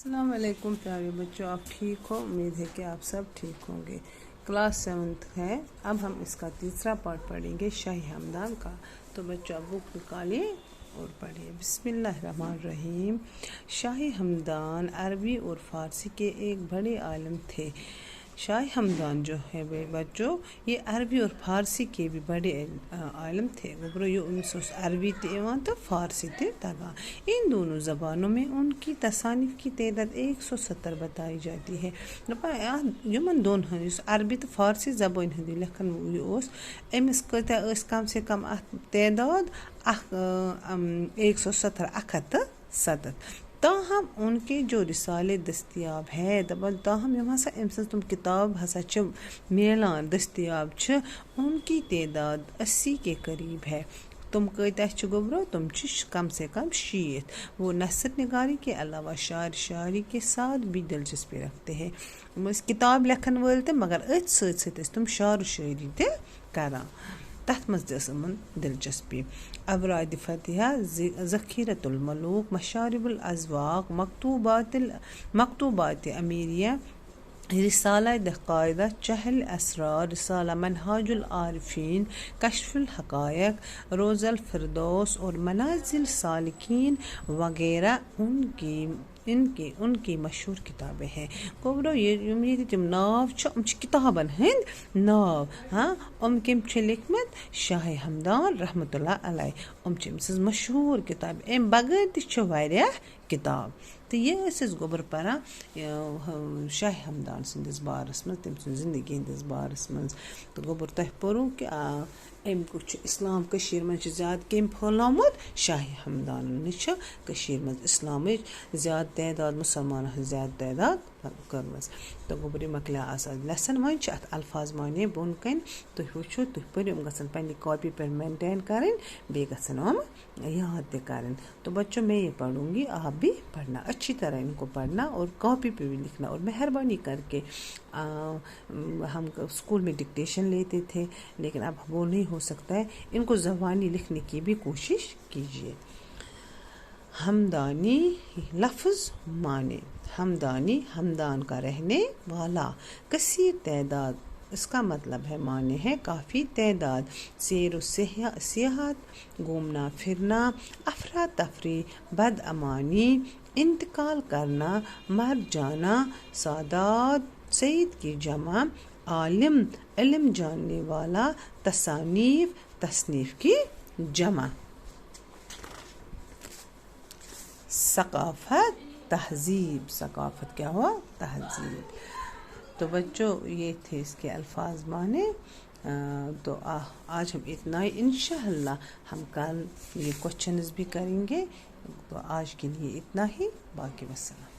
अस्सलाम वालेकुम प्यारे बच्चों, आप ठीक हो। उम्मीद है कि आप सब ठीक होंगे। क्लास 7th है। अब हम इसका तीसरा पार्ट पढ़ेंगे शाही हमदान का। तो बच्चों आप बुक निकालिए और पढ़िए। बिस्मिल्लाहिर्रहमानिर्रहीम। शाही हमदान अरबी और फ़ारसी के एक बड़े आलिम थे। शाही हमदान जो है बच्चों, ये अरबी और फ़ारसी के भी बड़े आलिम थे। गबरो ये उनसे अरबी तो फ़ारसी थे तगा। इन दोनों ज़बानों में उनकी तसानीफ़ की तादाद 170 बताई जाती है। यमन दोन अरबी तो फ़ारसी ज़बान हंदी लेखन अमिस कम से कम तादाद 170 ताहम उनके जो रिसाले दस्तियाब है ताहम यम हसा अम तुम किताब हसा मिलान दस्तियाब उनकी तादाद 80 के करीब है। तुम कता गोबरो तुम कम से कम 60। वो नसर निगारी के अलावा शायरी के साथ भी दिलचस्पी रखते हैं। किताब लेखन वाल ते मगर अथ सत तुम शायर शायरी ते करा तथ मजमन दिलचस्पी। अबराद फतिहा, ज़खीरतुल मलूक, मशारिबुल अज़वाक़, मकतूबात अमीरिया, रिसाला दक़ाइदा, चहल असरार, रिसाला मनहाजुल आरिफीन, कश्फुल हक़ायक़, रोज़ल फ़िरदौस और मनाज़िल सालिकीन वगैरह उनकी मशहूर किताबें हैं। गोबरो ये तम नाव किताबन हंद नाव कम लिखमत शाह हमदान रहमतुल्लाह अलैह मशहूर किताब अम बगैर तह किताब। तो ये गोबर परा शाह हमदान सदिस बारस मज तम जिंदगी हंदिस बारस मज। तो गोबर तह परू कि अम इस्लाम मज ज़्यादा कम फैलामुत शाह हमदान मज इस्लाम ज़्यादा तादाद मुसलमान ज़्यादा तादाद कर्मस। तो गोबर मकलिया लेसन वन अत अल्फाज माने बोन कन तुह वो तुह पो गसन पन्नी कॉपी पर मेंटेन करें बे गसन याद ते करें। तो बच्चों मैं ये पढ़ूंगी, आप भी पढ़ना, अच्छी तरह इनको पढ़ना और कॉपी पे भी लिखना। और मेहरबानी करके हम स्कूल में डिक्टेशन लेते थे लेकिन अब वो नहीं हो सकता है, इनको ज़बानी लिखने की भी कोशिश कीजिए। हमदानी लफ्ज़ माने हमदानी हमदान का रहने वाला, कसीर तादाद इसका मतलब है माने है काफ़ी तादाद, सैर सियाहत घूमना फिरना, अफरा तफरी बदअमानी, इंतकाल करना, मर जाना, सादात सईद की जमा, आलिम इल्म जानने वाला, तसानीफ तसनीफ की जमा, सकाफत तहजीब, सकाफत क्या हुआ तहजीब। तो बच्चों ये थे इसके अल्फाज माने। तो आज हम इतना ही, इंशाअल्लाह हम कल ये क्वेश्चंस भी करेंगे। तो आज के लिए इतना ही, बाकी वस्सलाम।